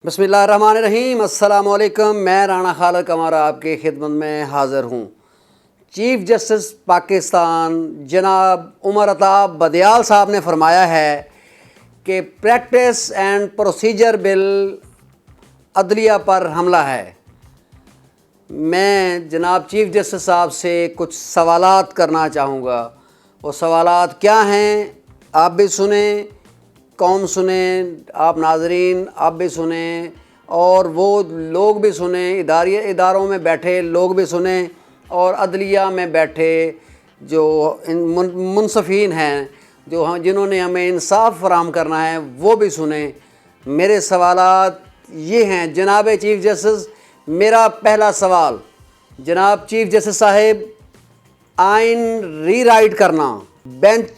बिस्मिल्लाहिर्रहमानिर्रहीम। अस्सलाम वालेकुम। मैं राना खालिद कमारा आपके खिदमत में हाज़िर हूँ। चीफ़ जस्टिस पाकिस्तान जनाब उमर अता बदियाल साहब ने फरमाया है कि प्रैक्टिस एंड प्रोसीजर बिल अदलिया पर हमला है। मैं जनाब चीफ़ जस्टिस साहब से कुछ सवालात करना चाहूँगा। वो सवालात क्या हैं आप भी सुने, कौम सुने, आप नाज़रीन आप भी सुने और वो लोग भी सुने, इदारों में बैठे लोग भी सुने और अदलिया में बैठे जो मुनसफ़ीन हैं, जिन्होंने हमें इंसाफ फराहम करना है, वो भी सुने। मेरे सवालात ये हैं जनाब चीफ़ जस्टिस। मेरा पहला सवाल, जनाब चीफ़ जस्टिस साहिब, आइन रीराइट करना, बेंच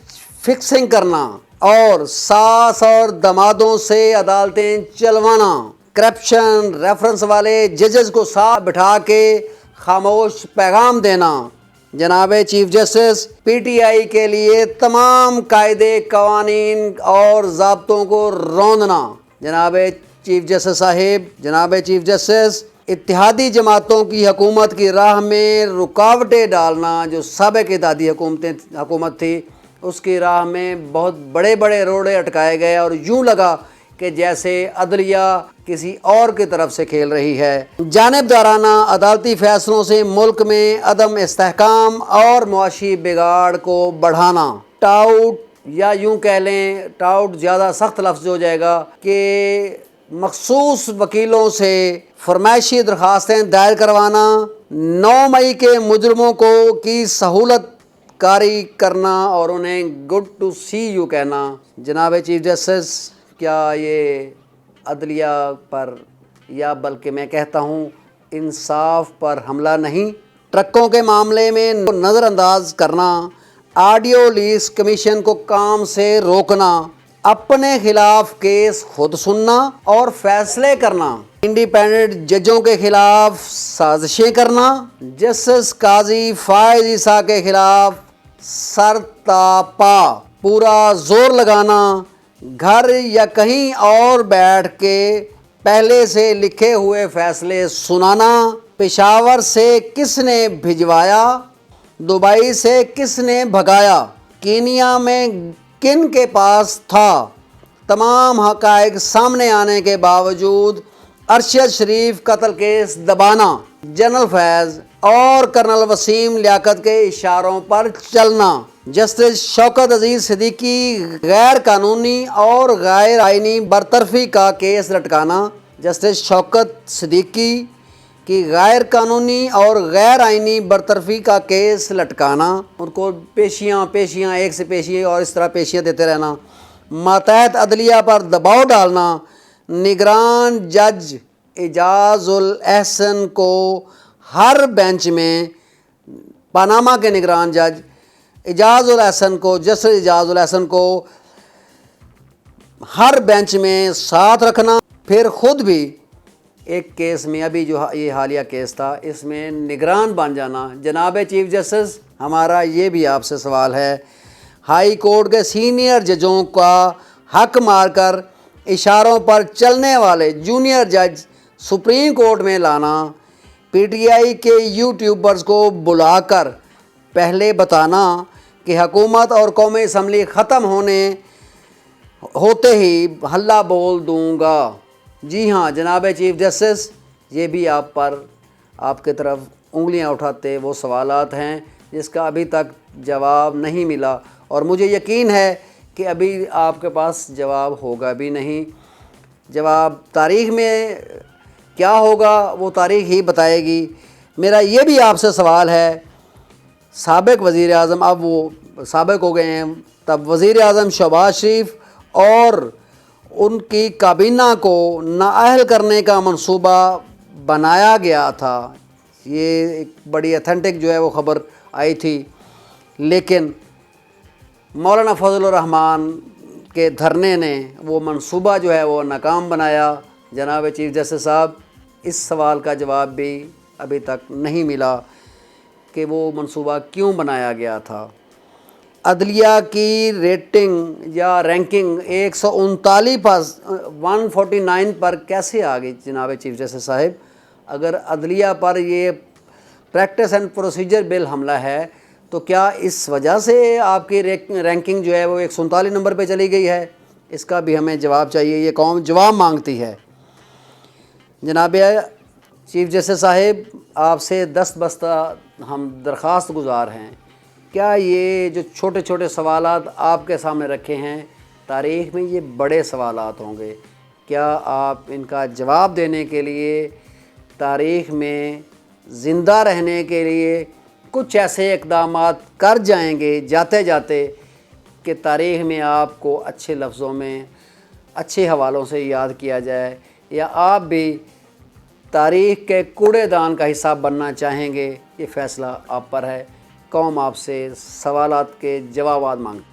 फिक्सिंग करना और सास और दमादों से अदालतें चलवाना, करप्शन रेफरेंस वाले जजेस को साथ बिठा के खामोश पैगाम देना। जनाब चीफ़ जस्टिस, पीटीआई के लिए तमाम कायदे कवानीन और ज़ाब्तों को रौंदना। जनाब चीफ़ जस्टिस साहिब, जनाब चीफ़ जस्टिस, इत्तेहादी जमातों की हुकूमत की राह में रुकावटें डालना, जो साबिक़ इत्तेहादी हुकूमत थी उसकी राह में बहुत बड़े बड़े रोड़े अटकाए गए और यूँ लगा कि जैसे अदलिया किसी और की तरफ से खेल रही है। जानिबदाराना अदालती फ़ैसलों से मुल्क में अदम इस्तेहकाम और मुआशी बिगाड़ को बढ़ाना। टाउट, या यूँ कह लें टाउट ज़्यादा सख्त लफ्ज़ हो जाएगा, कि मखसूस वकीलों से फरमाइशी दरख्वास्तें दायर करवाना, 9 मई के मुजरमों को की सहूलत कारी करना और उन्हें गुड टू सी यू कहना। जनाब चीफ़ जस्टिस, क्या ये अदलिया पर, या बल्कि मैं कहता हूँ इंसाफ पर हमला नहीं? ट्रकों के मामले में नज़रअंदाज करना, ऑडियो लीज कमीशन को काम से रोकना, अपने खिलाफ केस खुद सुनना और फैसले करना, इंडिपेंडेंट जजों के खिलाफ साजिशें करना, जस्टिस काजी फायज ईसा के खिलाफ सरतापा पूरा जोर लगाना, घर या कहीं और बैठ के पहले से लिखे हुए फैसले सुनाना, पेशावर से किसने भिजवाया, दुबई से किसने भगाया, कीनिया में किन के पास था, तमाम हक़ाइक़ सामने आने के बावजूद अरशद शरीफ कत्ल केस दबाना, जनरल फैज़ और कर्नल वसीम लियाकत के इशारों पर चलना, जस्टिस शौकत अजीज़ सिद्दीकी गैर कानूनी और गैर आइनी बरतरफी का केस लटकाना, जस्टिस शौकत सिद्दीकी की गैर कानूनी और गैर आइनी बरतरफी का केस लटकाना, उनको पेशियाँ एक से पेशी और इस तरह पेशियाँ देते रहना, मातहत अदलिया पर दबाव डालना, निगरान जज एजाजुल एहसन को हर बेंच में, पनामा के निगरान जज एजाजुल एहसन को, जस्टिस एजाजुल एहसन को हर बेंच में साथ रखना, फिर ख़ुद भी एक केस में, अभी जो ये हालिया केस था, इसमें निगरान बन जाना। जनाब चीफ़ जस्टिस, हमारा ये भी आपसे सवाल है, हाई कोर्ट के सीनियर जजों का हक मारकर इशारों पर चलने वाले जूनियर जज सुप्रीम कोर्ट में लाना, पीटीआई के यूट्यूबर्स को बुलाकर पहले बताना कि हुकूमत और कौमी असम्बली ख़त्म होते ही हल्ला बोल दूंगा। जी हाँ जनाब चीफ़ जस्टिस, ये भी आप पर, आपके तरफ उंगलियां उठाते वो सवालात हैं जिसका अभी तक जवाब नहीं मिला, और मुझे यकीन है कि अभी आपके पास जवाब होगा भी नहीं। जवाब तारीख़ में क्या होगा वो तारीख़ ही बताएगी। मेरा ये भी आपसे सवाल है, साबिक़ वज़ीर आज़म, अब वो साबिक़ हो गए हैं, तब वज़ीर आज़म शहबाज शरीफ और उनकी काबीना को नाअहल करने का मंसूबा बनाया गया था। ये एक बड़ी ऑथेंटिक जो है वो ख़बर आई थी, लेकिन मौलाना फजलुर रहमान के धरने ने वो मंसूबा जो है वो नाकाम बनाया। जनाब चीफ़ जस्टिस साहब, इस सवाल का जवाब भी अभी तक नहीं मिला कि वो मंसूबा क्यों बनाया गया था। عدلیہ کی ریٹنگ یا رینکنگ 149 پر کیسے آ گئی جناب چیف جسٹس صاحب؟ اگر عدلیہ پر یہ پریکٹس اینڈ پروسیجر بل حملہ ہے تو کیا اس وجہ سے آپ کی رینکنگ جو ہے وہ 139 نمبر پہ چلی گئی ہے؟ اس کا بھی ہمیں جواب چاہیے، یہ قوم جواب مانگتی ہے۔ جناب چیف جسٹس صاحب، آپ سے دستبستہ ہم درخواست گزار ہیں، کیا یہ جو چھوٹے چھوٹے سوالات آپ کے سامنے رکھے ہیں تاریخ میں یہ بڑے سوالات ہوں گے، کیا آپ ان کا جواب دینے کے لیے تاریخ میں زندہ رہنے کے لیے کچھ ایسے اقدامات کر جائیں گے جاتے جاتے کہ تاریخ میں آپ کو اچھے لفظوں میں اچھے حوالوں سے یاد کیا جائے، یا آپ بھی تاریخ کے کوڑے دان کا حصہ بننا چاہیں گے؟ یہ فیصلہ آپ پر ہے۔ قوم آپ سے سوالات کے جوابات مانگتی ہے۔